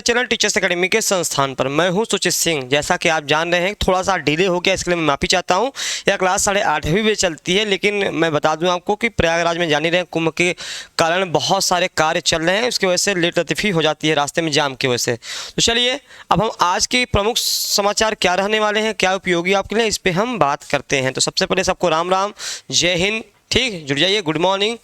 Channel teachers academy के संस्थान पर मैं हूं सुचित सिंह। जैसा कि आप जान रहे हैं थोड़ा सा डिले हो गया, इसके लिए मैं माफ़ी चाहता हूं। यह क्लास 8:30 बजे चलती है, लेकिन मैं बता दूं आपको कि प्रयागराज में जान ही रहे हैं, कुंभ के कारण बहुत सारे कार्य चल रहे हैं, उसकी वजह से लेट लतीफ़ी हो जाती है रास्ते में जाम की वजह से। तो चलिए अब हम आज के प्रमुख समाचार क्या रहने वाले हैं, क्या उपयोगी आपके लिए, इस पर हम बात करते हैं। तो सबसे पहले सबको राम राम, जय हिंद। ठीक, जुड़ जाइए, गुड मॉर्निंग।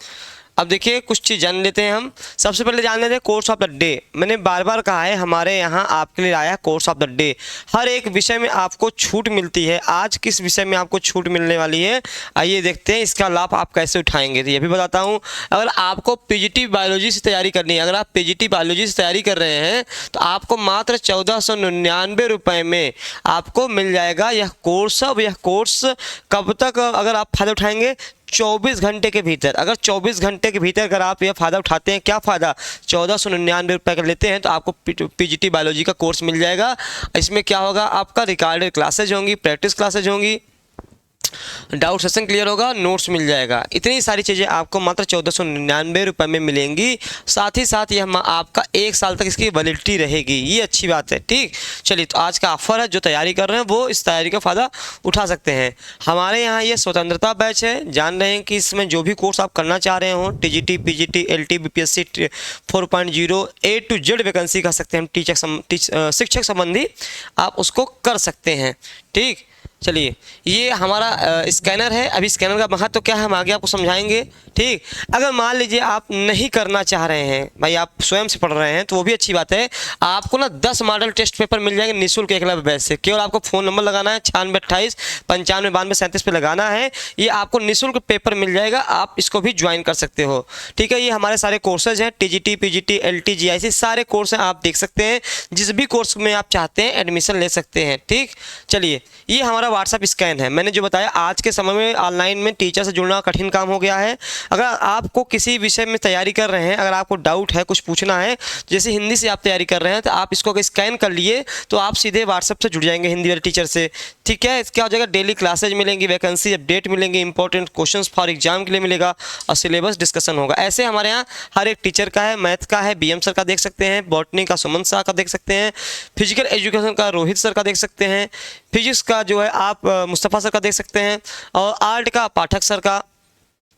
अब देखिए कुछ चीज़ जान लेते हैं हम। सबसे पहले जान लेते हैं कोर्स ऑफ द डे। मैंने बार बार कहा है हमारे यहाँ आपके लिए आया कोर्स ऑफ द डे। हर एक विषय में आपको छूट मिलती है। आज किस विषय में आपको छूट मिलने वाली है, आइए देखते हैं इसका लाभ आप कैसे उठाएंगे। तो ये भी बताता हूँ, अगर आपको पीजीटी बायोलॉजी से तैयारी करनी है, अगर आप पीजीटी बायोलॉजी से तैयारी कर रहे हैं तो आपको मात्र 1499 रुपये में आपको मिल जाएगा यह कोर्स। अब यह कोर्स कब तक अगर आप फायदा उठाएंगे, 24 घंटे के भीतर। अगर 24 घंटे के भीतर अगर आप यह फ़ायदा उठाते हैं, क्या फ़ायदा, 1499 रुपये का लेते हैं तो आपको पीजीटी बायोलॉजी का कोर्स मिल जाएगा। इसमें क्या होगा, आपका रिकॉर्डेड क्लासेज होंगी, प्रैक्टिस क्लासेज होंगी, डाउट सेशन क्लियर होगा, नोट्स मिल जाएगा। इतनी सारी चीज़ें आपको मात्र 1499 रुपये में मिलेंगी। साथ ही साथ यह आपका 1 साल तक इसकी वैलिडिटी रहेगी, ये अच्छी बात है। ठीक, चलिए तो आज का ऑफर है, जो तैयारी कर रहे हैं वो इस तैयारी का फ़ायदा उठा सकते हैं। हमारे यहाँ ये स्वतंत्रता बैच है। जान रहे हैं कि इसमें जो भी कोर्स आप करना चाह रहे हो, TGT, PGT, LT, BPSC 4.0 A to Z vacancy कह सकते हैं, शिक्षक संबंधी आप उसको कर सकते हैं। ठीक, चलिए ये हमारा स्कैनर है। अभी स्कैनर का महत्व तो क्या है हम आगे आपको समझाएंगे। ठीक, अगर मान लीजिए आप नहीं करना चाह रहे हैं, भाई आप स्वयं से पढ़ रहे हैं, तो वो भी अच्छी बात है। आपको ना 10 मॉडल टेस्ट पेपर मिल जाएंगे निःशुल्क एकलव्य बैच से। केवल आपको फ़ोन नंबर लगाना है 9628 95 92 37 पे लगाना है, ये आपको निःशुल्क पेपर मिल जाएगा। आप इसको भी ज्वाइन कर सकते हो। ठीक है, ये हमारे सारे कोर्सेज हैं, टीजीटी, पीजीटी, एलटी, जीआईसी सारे कोर्स हैं, आप देख सकते हैं। जिस भी कोर्स में आप चाहते हैं एडमिशन ले सकते हैं। ठीक, चलिए ये हमारा व्हाट्सअप स्कैन है। मैंने जो बताया, आज के समय में ऑनलाइन में टीचर से जुड़ना कठिन काम हो गया है। अगर आपको किसी विषय में तैयारी कर रहे हैं, अगर आपको डाउट है, कुछ पूछना है, जैसे हिंदी से आप तैयारी कर रहे हैं, तो आप इसको अगर स्कैन कर लिए तो आप सीधे व्हाट्सअप से जुड़ जाएंगे हिंदी वाले टीचर से। ठीक है, क्या हो जाएगा, डेली क्लासेज मिलेंगी, वैकेंसी अपडेट मिलेंगी, इंपॉर्टेंट क्वेश्चंस फॉर एग्जाम के लिए मिलेगा और सिलेबस डिस्कशन होगा। ऐसे हमारे यहाँ हर एक टीचर का है। मैथ का है BM सर का देख सकते हैं, बॉटनी का सुमन शाह का देख सकते हैं, फिजिकल एजुकेशन का रोहित सर का देख सकते हैं, फिजिक्स का जो है आप मुस्तफ़ा सर का देख सकते हैं, और आर्ट का पाठक सर का,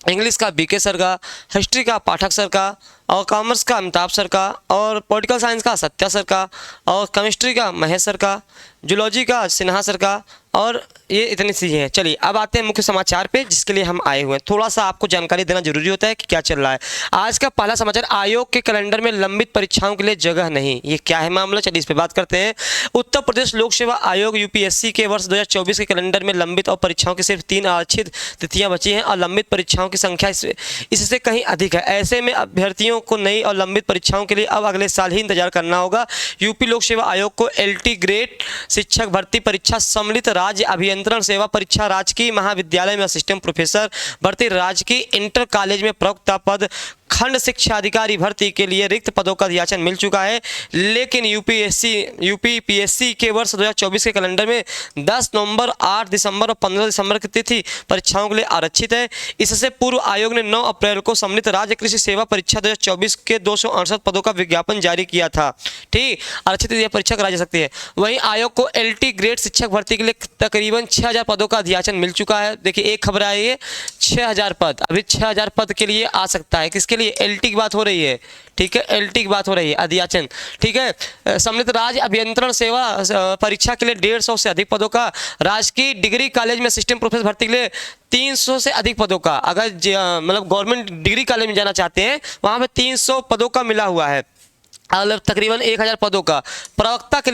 इंग्लिश का BK सर का, हिस्ट्री का पाठक सर का, और कॉमर्स का अमिताभ सर का, और पॉलिटिकल साइंस का सत्या सर का, और केमिस्ट्री का महेश सर का, जूलॉजी का सिन्हा सर का, और ये इतनी चीज़ें हैं। चलिए अब आते हैं मुख्य समाचार पे, जिसके लिए हम आए हुए हैं। थोड़ा सा आपको जानकारी देना जरूरी होता है कि क्या चल रहा है। आज का पहला समाचार, आयोग के कैलेंडर में लंबित परीक्षाओं के लिए जगह नहीं। ये क्या है मामला, चलिए इस पर बात करते हैं। उत्तर प्रदेश लोक सेवा आयोग UPSC के वर्ष 2024 के कैलेंडर में लंबित और परीक्षाओं की सिर्फ 3 आरक्षित तिथियाँ बची हैं, और लंबित परीक्षाओं की संख्या इससे कहीं अधिक है। ऐसे में अभ्यर्थियों को नई और लंबित परीक्षाओं के लिए अब अगले साल ही इंतजार करना होगा। यूपी लोक सेवा आयोग को LT ग्रेड शिक्षक भर्ती परीक्षा, सम्मिलित राज्य अभियंत्रण सेवा परीक्षा, राजकीय महाविद्यालय में असिस्टेंट प्रोफेसर भर्ती, राजकीय इंटर कॉलेज में प्रवक्ता पद, खंड शिक्षा अधिकारी भर्ती के लिए रिक्त पदों का याचन मिल चुका है। लेकिन यूपीपीएससी के वर्ष 2024 के कैलेंडर में 10 नवंबर, 8 दिसंबर और 15 दिसंबर की तिथि परीक्षाओं के लिए आरक्षित है। इससे पूर्व आयोग ने 9 अप्रैल को सम्मिलित राज्य कृषि सेवा परीक्षा 2024 के 268 पदों का विज्ञापन जारी किया था। ठीक, आरक्षित यह परीक्षा कराई जा सकती है। वहीं आयोग को LT ग्रेड शिक्षक भर्ती के लिए तकरीबन 6000 पदों का याचन मिल चुका है। देखिए एक खबर आई है, 6000 पद, अभी 6000 पद के लिए आ सकता है। किसके लिए, LT की बात हो रही है। ठीक है, LT की बात हो रही है, अध्याचन। ठीक है, सम्मिलित राज्य अभियंत्रण सेवा परीक्षा के लिए 150 से अधिक पदों का, राजकीय डिग्री कॉलेज में असिस्टेंट प्रोफेसर भर्ती के लिए 300 से अधिक पदों का। अगर मतलब गवर्नमेंट डिग्री कॉलेज में जाना चाहते हैं, वहाँ पे 300 पदों का मिला हुआ है, मतलब तकरीबन 1000 पदों का। प्रवक्ता के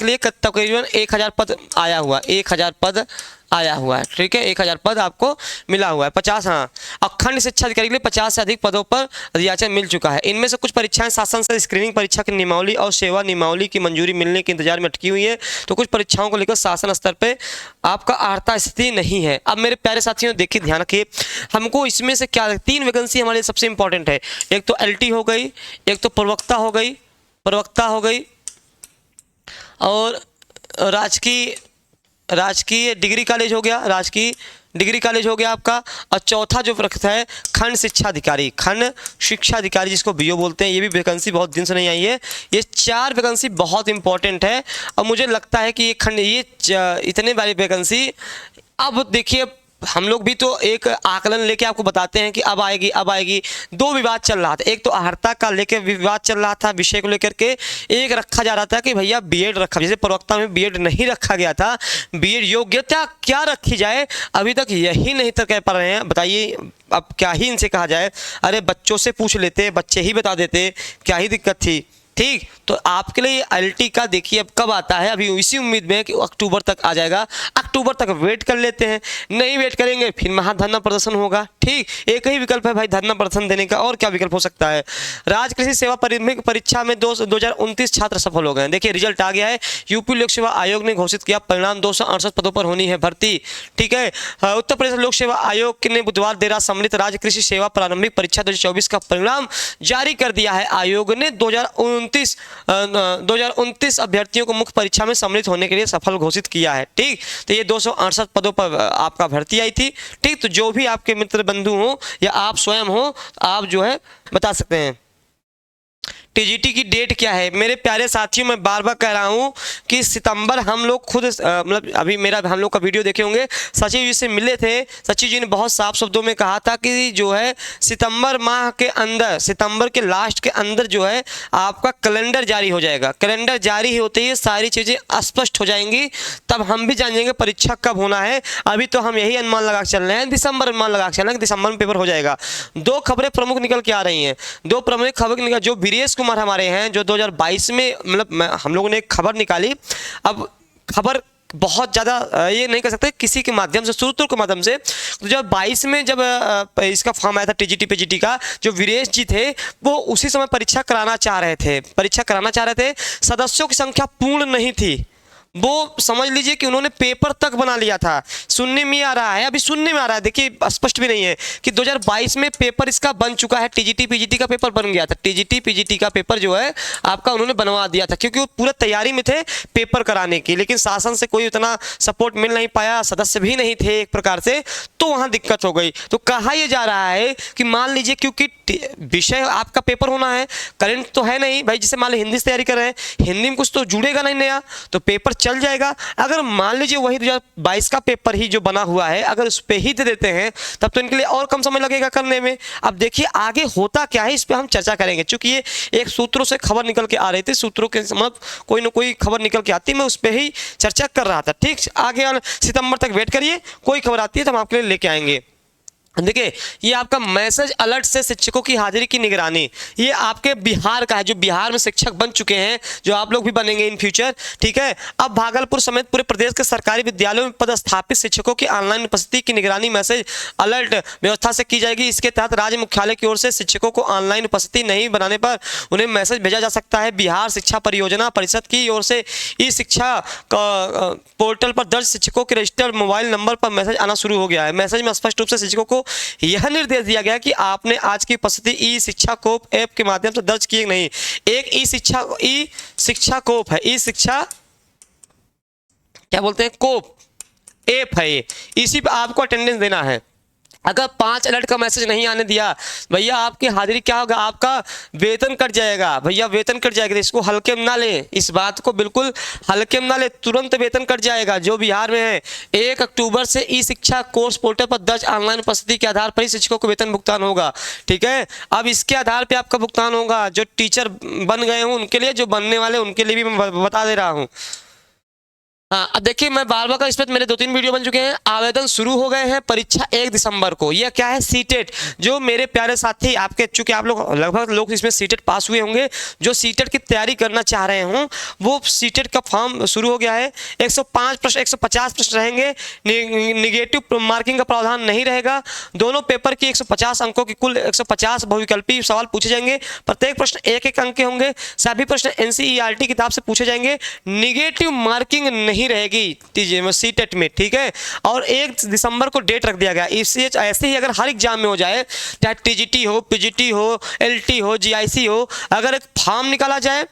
लिए तकरीबन 1000 पद आया हुआ, 1000 पद आया हुआ है। ठीक है, 1000 पद आपको मिला हुआ है। 50, हाँ, अखंड शिक्षा अधिकारी के लिए 50 से अधिक पदों पर याचन मिल चुका है। इनमें से कुछ परीक्षाएं शासन से स्क्रीनिंग परीक्षा की नियमावली और सेवा नियमावली की मंजूरी मिलने के इंतजार में अटकी हुई है, तो कुछ परीक्षाओं को लेकर शासन स्तर पे आपका अर्हता स्थिति नहीं है। अब मेरे प्यारे साथियों देखिए, ध्यान रखिए, हमको इसमें से क्या 3 वैकेंसी हमारे लिए सबसे इंपॉर्टेंट है। एक तो LT हो गई, एक तो प्रवक्ता हो गई, और राजकीय डिग्री कॉलेज हो गया, राजकीय डिग्री कॉलेज हो गया आपका, और चौथा जो रखता है खंड शिक्षा अधिकारी, खंड शिक्षा अधिकारी जिसको बीओ बोलते हैं, ये भी वैकेंसी बहुत दिन से नहीं आई है। ये 4 वैकेंसी बहुत इंपॉर्टेंट है और मुझे लगता है कि ये खंड इतने बड़ी वैकेंसी, अब देखिए हम लोग भी तो एक आकलन लेके आपको बताते हैं कि अब आएगी अब आएगी। 2 विवाद चल रहा था, एक तो अहर्ता का लेके विवाद चल रहा था विषय को लेकर के, एक रखा जा रहा था कि भैया बीएड रखा, जैसे प्रवक्ता में बीएड नहीं रखा गया था, बीएड योग्यता क्या रखी जाए, अभी तक यही नहीं तक कह पा रहे हैं। बताइए अब क्या ही इनसे कहा जाए, अरे बच्चों से पूछ लेते, बच्चे ही बता देते, क्या ही दिक्कत थी। ठीक, तो आपके लिए एलटी का देखिए अब कब आता है, अभी इसी उम्मीद में कि अक्टूबर तक आ जाएगा, अक्टूबर तक वेट कर लेते हैं, नहीं वेट करेंगे फिर महाधरना प्रदर्शन होगा। ठीक, एक ही विकल्प है भाई धरना प्रदर्शन देने का, और क्या विकल्प हो सकता है। राज्य कृषि सेवा प्रारंभिक परीक्षा में 2029 छात्र सफल हो गए हैं। देखिए रिजल्ट आ गया है, यूपी लोक सेवा आयोग ने घोषित किया परिणाम, 268 पदों पर होनी है भर्ती। ठीक है, उत्तर प्रदेश लोक सेवा आयोग ने बुधवार देर रात सम्मिलित राज्य कृषि सेवा प्रारंभिक परीक्षा 2024 का परिणाम जारी कर दिया है। आयोग ने 2029 अभ्यर्थियों को मुख्य परीक्षा में सम्मिलित होने के लिए सफल घोषित किया है। ठीक, तो ये 268 पदों पर आपका भर्ती आई थी। ठीक, तो जो भी आपके मित्र बंधु हो या आप स्वयं हो, आप जो है बता सकते हैं। टीजीटी की डेट क्या है मेरे प्यारे साथियों, मैं बार बार कह रहा हूं कि सितंबर हम लोग खुद मतलब अभी मेरा हम लोग का वीडियो देखे होंगे, सचिव जी से मिले थे, सचिव जी ने बहुत साफ शब्दों में कहा था कि जो है सितंबर माह के अंदर, सितंबर के लास्ट के अंदर जो है आपका कैलेंडर जारी हो जाएगा। कैलेंडर जारी होते ही सारी चीज़ें स्पष्ट हो जाएंगी, तब हम भी जानेंगे परीक्षा कब होना है। अभी तो हम यही अनुमान लगा चल रहे हैं, दिसंबर अनुमान लगा चल रहे हैं कि दिसंबर में पेपर हो जाएगा। 2 खबरें प्रमुख निकल के आ रही हैं, 2 प्रमुख खबर निकल, जो वीरेश कुमार हमारे हैं जो 2022 में मतलब हम लोगों ने एक खबर निकाली। अब खबर बहुत ज़्यादा ये नहीं कर सकते किसी के माध्यम से, सूत्रों के माध्यम से। तो जब 22 में जब इसका फॉर्म आया था टीजीटी पीजीटी का, जो वीरेश जी थे वो उसी समय परीक्षा कराना चाह रहे थे, सदस्यों की संख्या पूर्ण नहीं थी, वो समझ लीजिए कि उन्होंने पेपर तक बना लिया था। सुनने में आ रहा है, अभी सुनने में आ रहा है, देखिए स्पष्ट भी नहीं है कि 2022 में पेपर इसका बन चुका है, टीजीटी पीजीटी का पेपर बन गया था। टीजीटी पीजीटी का पेपर जो है आपका उन्होंने बनवा दिया था, क्योंकि वो पूरा तैयारी में थे पेपर कराने की, लेकिन शासन से कोई उतना सपोर्ट मिल नहीं पाया, सदस्य भी नहीं थे एक प्रकार से, तो वहाँ दिक्कत हो गई। तो कहा यह जा रहा है कि मान लीजिए क्योंकि विषय आपका पेपर होना है, करंट तो है नहीं भाई, जैसे मान लीजिए हिंदी से तैयारी कर रहे हैं, हिंदी में कुछ तो जुड़ेगा नहीं नया, तो पेपर चल जाएगा। अगर मान लीजिए वही 2022 का पेपर ही जो बना हुआ है अगर उस पर ही दे देते हैं, तब तो इनके लिए और कम समय लगेगा करने में। अब देखिए आगे होता क्या है, इस पर हम चर्चा करेंगे, क्योंकि ये एक सूत्रों से खबर निकल के आ रही थी, सूत्रों के मतलब कोई ना कोई खबर निकल के आती, मैं उस पर ही चर्चा कर रहा था। ठीक, आगे सितंबर तक वेट करिए, कोई खबर आती है तो हम आपके लिए लेके आएंगे। देखिए ये आपका मैसेज अलर्ट से शिक्षकों की हाजिरी की निगरानी, ये आपके बिहार का है, जो बिहार में शिक्षक बन चुके हैं, जो आप लोग भी बनेंगे इन फ्यूचर। ठीक है, अब भागलपुर समेत पूरे प्रदेश के सरकारी विद्यालयों में पदस्थापित शिक्षकों की ऑनलाइन उपस्थिति की निगरानी मैसेज अलर्ट व्यवस्था से की जाएगी। इसके तहत राज्य मुख्यालय की ओर से शिक्षकों को ऑनलाइन उपस्थिति नहीं बनाने पर उन्हें मैसेज भेजा जा सकता है। बिहार शिक्षा परियोजना परिषद की ओर से ई शिक्षा पोर्टल पर दर्ज शिक्षकों के रजिस्टर्ड मोबाइल नंबर पर मैसेज आना शुरू हो गया है। मैसेज में स्पष्ट रूप से शिक्षकों को यह निर्देश दिया गया कि आपने आज की उपस्थिति ई शिक्षा कोप ऐप के माध्यम से दर्ज किए नहीं। एक ई शिक्षा कोप है, ई शिक्षा क्या बोलते हैं, कोप ऐप है, इसी पे आपको अटेंडेंस देना है। अगर 5 अलर्ट का मैसेज नहीं आने दिया भैया, आपकी हाजिरी क्या होगा, आपका वेतन कट जाएगा भैया, वेतन कट जाएगा। इसको हल्के में ना ले, इस बात को बिल्कुल हल्के में ना ले, तुरंत वेतन कट जाएगा। जो बिहार में है 1 अक्टूबर से ई शिक्षा कोर्स पोर्टल पर दर्ज ऑनलाइन उपस्थिति के आधार पर ही शिक्षकों को वेतन भुगतान होगा। ठीक है, अब इसके आधार पर आपका भुगतान होगा। जो टीचर बन गए हों उनके लिए, जो बनने वाले उनके लिए भी मैं बता दे रहा हूँ। हाँ, अब देखिए मैं बार बार का इस पर मेरे 2-3 वीडियो बन चुके हैं। आवेदन शुरू हो गए हैं, परीक्षा 1 दिसंबर को। यह क्या है, सीटेट। जो मेरे प्यारे साथी आपके, चूंकि आप लोग लगभग लोग इसमें सीटेट पास हुए होंगे, जो सीटेट की तैयारी करना चाह रहे हों वो सीटेट का फॉर्म शुरू हो गया है। 105 प्रश्न 150 प्रश्न रहेंगे, निगेटिव मार्किंग का प्रावधान नहीं रहेगा। दोनों पेपर की 150 अंकों की कुल 150 बहुविकल्पी सवाल पूछे जाएंगे। प्रत्येक प्रश्न 1-1 अंक के होंगे। सभी प्रश्न NCERT किताब से पूछे जाएंगे। निगेटिव मार्किंग नहीं रहेगी सीटेट में। ठीक है, और 1 दिसंबर को डेट रख दिया गया। इससे ऐसे ही अगर हर एग्जाम में हो जाए, चाहे टीजीटी हो, पीजीटी हो, LT हो, GIC हो, अगर एक फॉर्म निकाला जाए,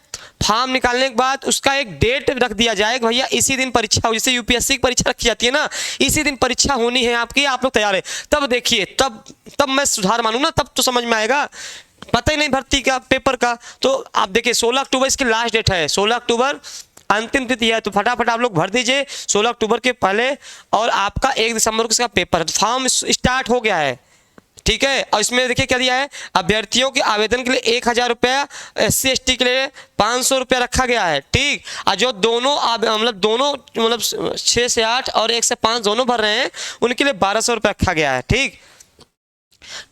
फॉर्म निकालने के बाद उसका एक डेट रख दिया जाए कि भैया इसी दिन परीक्षा हो, जैसे यूपीएससी की परीक्षा रखी जाती है ना, इसी दिन परीक्षा होनी है आपकी, आप लोग तैयार है। तब देखिए, तब मैं सुधार मानूँ ना, तब तो समझ में आएगा। पता ही नहीं भर्ती का पेपर का, तो आप देखिए 16 अक्टूबर इसकी लास्ट डेट है, 16 अक्टूबर अंतिम तिथि है। तो फटाफट आप लोग भर दीजिए 16 अक्टूबर के पहले, और आपका 1 दिसंबर को इसका पेपर है। तो फॉर्म स्टार्ट हो गया है, ठीक है। और इसमें देखिए क्या दिया है, अभ्यर्थियों के आवेदन के लिए 1000 रुपया, SC ST के लिए 500 रुपया रखा गया है, ठीक। और जो दोनों मतलब 6 से 8 और 1 से 5 दोनों भर रहे हैं, उनके लिए 1200 रुपया रखा गया है, ठीक।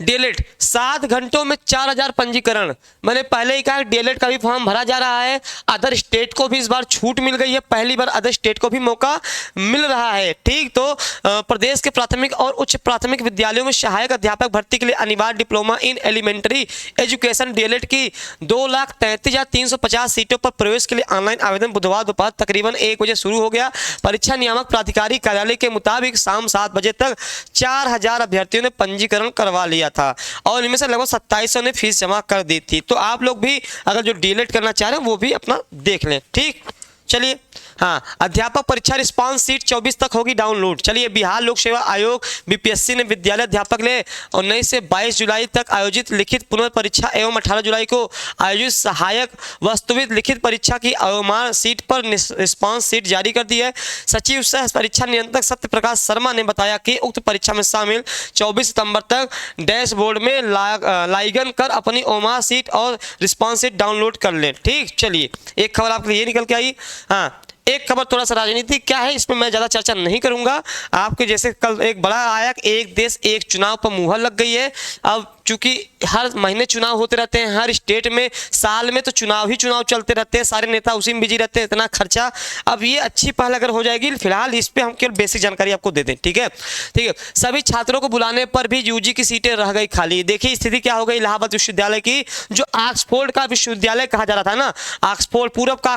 डीएलएड 7 घंटों में 4000 पंजीकरण। मैंने पहले ही कहा डीएलएड का भी फॉर्म भरा जा रहा है। अदर स्टेट को भी इस बार छूट मिल गई है, पहली बार अदर स्टेट को भी मौका मिल रहा है, ठीक। तो प्रदेश के प्राथमिक और उच्च प्राथमिक विद्यालयों में सहायक अध्यापक भर्ती के लिए अनिवार्य diploma in elementary education DElEd की 2,33,350 सीटों पर प्रवेश के लिए ऑनलाइन आवेदन बुधवार दोपहर तकरीबन 1 बजे शुरू हो गया। परीक्षा नियामक प्राधिकारी कार्यालय के मुताबिक शाम 7 बजे तक 4000 अभ्यर्थियों ने पंजीकरण करवा लिया था, और इनमें से लगभग 2700 ने फीस जमा कर दी थी। तो आप लोग भी अगर जो डीएलएड करना चाह रहे हैं वो भी अपना देख लें, ठीक। चलिए, हाँ, अध्यापक परीक्षा रिस्पांस सीट 24 तक होगी डाउनलोड। चलिए, बिहार लोक सेवा आयोग बीपीएससी ने विद्यालय अध्यापक ले 19 से 22 जुलाई तक आयोजित लिखित पुनर्परीक्षा एवं 18 जुलाई को आयोजित सहायक वस्तुविद लिखित परीक्षा की अवमान सीट पर रिस्पांस सीट जारी कर दी है। सचिव सह परीक्षा नियंत्रक सत्य प्रकाश शर्मा ने बताया कि उक्त परीक्षा में शामिल 24 सितंबर तक डैशबोर्ड में लाइगन कर अपनी ओमार सीट और रिस्पांस सीट डाउनलोड कर लें, ठीक। चलिए, एक खबर आपके लिए निकल के आई। हाँ, एक खबर थोड़ा सा राजनीति क्या है, इसमें मैं ज़्यादा चर्चा नहीं करूंगा। आपके जैसे कल एक बड़ा आया, एक देश एक चुनाव पर मुहर लग गई है। अब चूंकि हर महीने चुनाव होते रहते हैं, हर स्टेट में साल में तो चुनाव ही चुनाव चलते रहते हैं, सारे नेता उसी में बिजी रहते हैं, इतना खर्चा। अब ये अच्छी पहल अगर हो जाएगी, फिलहाल इस पे हम केवल बेसिक जानकारी आपको दे दें, ठीक है, ठीक है। सभी छात्रों को बुलाने पर भी यूजी की सीटें रह गई खाली। देखिए स्थिति क्या हो गई इलाहाबाद विश्वविद्यालय की, जो ऑक्सफोर्ड का विश्वविद्यालय कहा जा रहा था ना, ऑक्सफोर्ड पूरब का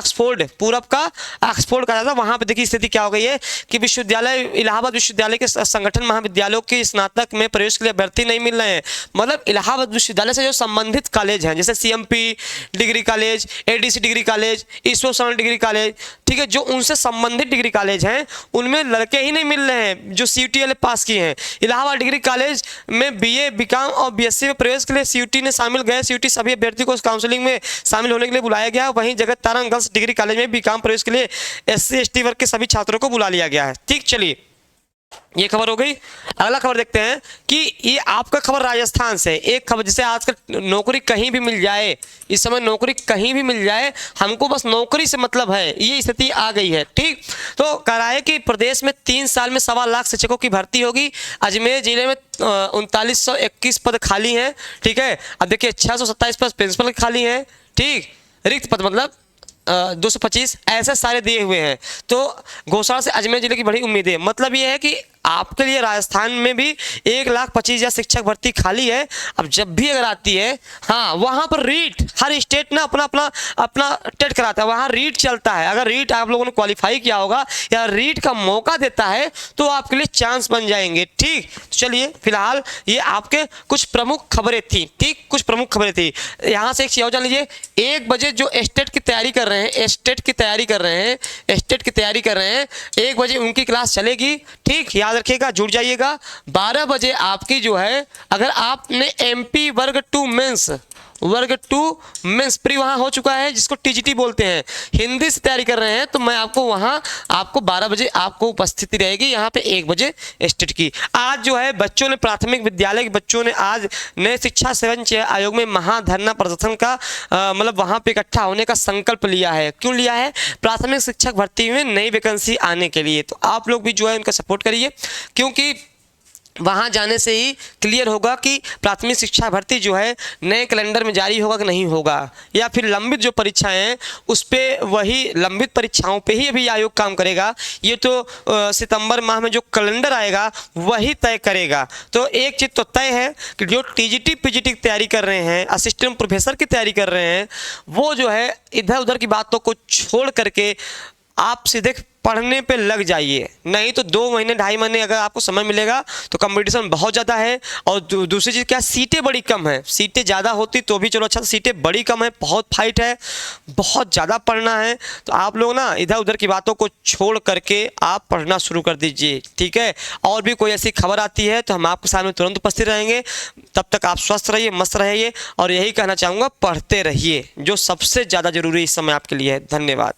ऑक्सफोर्ड कहा जाता था, वहां पर देखिए स्थिति क्या हो गई है कि विश्वविद्यालय इलाहाबाद विश्वविद्यालय के संगठन महाविद्यालयों के स्नातक में प्रवेश के लिए अभ्यर्थी नहीं मिल रहे हैं। मतलब इलाहाबाद विश्वविद्यालय से जो संबंधित कॉलेज हैं, जैसे CMP degree college, ADC degree college, Ishwar degree college, ठीक है, जो उनसे संबंधित डिग्री कॉलेज हैं उनमें लड़के ही नहीं मिल रहे हैं जो सीयूटी पास किए हैं। इलाहाबाद डिग्री कॉलेज में बीए, बीकॉम और बीएससी में प्रवेश के लिए सीयूटी ने शामिल गए। सीयूटी सभी अभ्यर्थी को काउंसलिंग में शामिल होने के लिए बुलाया गया। वहीं जगत तारण गर्ल्स डिग्री कॉलेज में बीकॉम प्रवेश के लिए SC ST वर्ग के सभी छात्रों को बुला लिया गया है, ठीक। चलिए, ये खबर हो गई। अगला खबर देखते हैं कि ये आपका खबर राजस्थान से। एक खबर जैसे आजकल नौकरी कहीं भी मिल जाए, इस समय नौकरी कहीं भी मिल जाए, हमको बस नौकरी से मतलब है, ये स्थिति आ गई है, ठीक। तो कह रहा है कि प्रदेश में 3 साल में 1.25 लाख शिक्षकों की भर्ती होगी। अजमेर जिले में 3921 पद खाली हैं, ठीक है। अब देखिए 627 पद प्रिंसिपल खाली हैं, ठीक। रिक्त पद मतलब 225 ऐसे सारे दिए हुए हैं। तो घोषणा से अजमेर जिले की बड़ी उम्मीद है। मतलब ये है कि आपके लिए राजस्थान में भी 1,25,000 शिक्षक भर्ती खाली है। अब जब भी अगर आती है, हाँ, वहाँ पर रीट, हर स्टेट ना अपना टेट कराता है, वहाँ रीट चलता है। अगर रीट आप लोगों ने क्वालिफाई किया होगा या रीट का मौका देता है तो आपके लिए चांस बन जाएंगे, ठीक। तो चलिए, फिलहाल ये आपके कुछ प्रमुख खबरें थी, ठीक, कुछ प्रमुख खबरें थी। यहाँ से एक चीज और जान लीजिए, 1 बजे जो स्टेट की तैयारी कर रहे हैं, स्टेट की तैयारी कर रहे हैं 1 बजे उनकी क्लास चलेगी, ठीक। याद रखिएगा, जुड़ जाइएगा। 12 बजे आपकी जो है, अगर आपने MP वर्ग 2 मेंस प्री वहां हो चुका है, जिसको TGT बोलते हैं, हिंदी से तैयारी कर रहे हैं, तो मैं आपको वहां 12 बजे आपको उपस्थिति रहेगी यहाँ पे 1 बजे स्टेट की। आज जो है बच्चों ने, प्राथमिक विद्यालय के बच्चों ने आज नए शिक्षा सेवन आयोग में महाधरना प्रदर्शन का मतलब वहां पे इकट्ठा होने का संकल्प लिया है। क्यों लिया है? प्राथमिक शिक्षक भर्ती में नई वैकेंसी आने के लिए। तो आप लोग भी जो है उनका सपोर्ट करिए, क्योंकि वहाँ जाने से ही क्लियर होगा कि प्राथमिक शिक्षा भर्ती जो है नए कैलेंडर में जारी होगा कि नहीं होगा, या फिर लंबित जो परीक्षाएं हैं उस पर, वही लंबित परीक्षाओं पे ही अभी आयोग काम करेगा। ये तो सितंबर माह में जो कैलेंडर आएगा वही तय करेगा। तो एक चीज़ तो तय है कि जो TGT PGT की तैयारी कर रहे हैं, असिस्टेंट प्रोफेसर की तैयारी कर रहे हैं, वो जो है इधर उधर की बातों को छोड़ करके आप सीधे पढ़ने पे लग जाइए, नहीं तो 2 महीने 2.5 महीने अगर आपको समय मिलेगा तो कंपटीशन बहुत ज़्यादा है। और दूसरी चीज़ क्या, सीटें बड़ी कम है। सीटें ज़्यादा होती तो भी चलो अच्छा, सीटें बड़ी कम है, बहुत फाइट है, बहुत ज़्यादा पढ़ना है। तो आप लोग ना इधर उधर की बातों को छोड़ करके आप पढ़ना शुरू कर दीजिए, ठीक है। और भी कोई ऐसी खबर आती है तो हम आपके सामने तुरंत उपस्थित रहेंगे। तब तक आप स्वस्थ रहिए, मस्त रहिए, और यही कहना चाहूँगा, पढ़ते रहिए, जो सबसे ज़्यादा ज़रूरी इस समय आपके लिए है। धन्यवाद।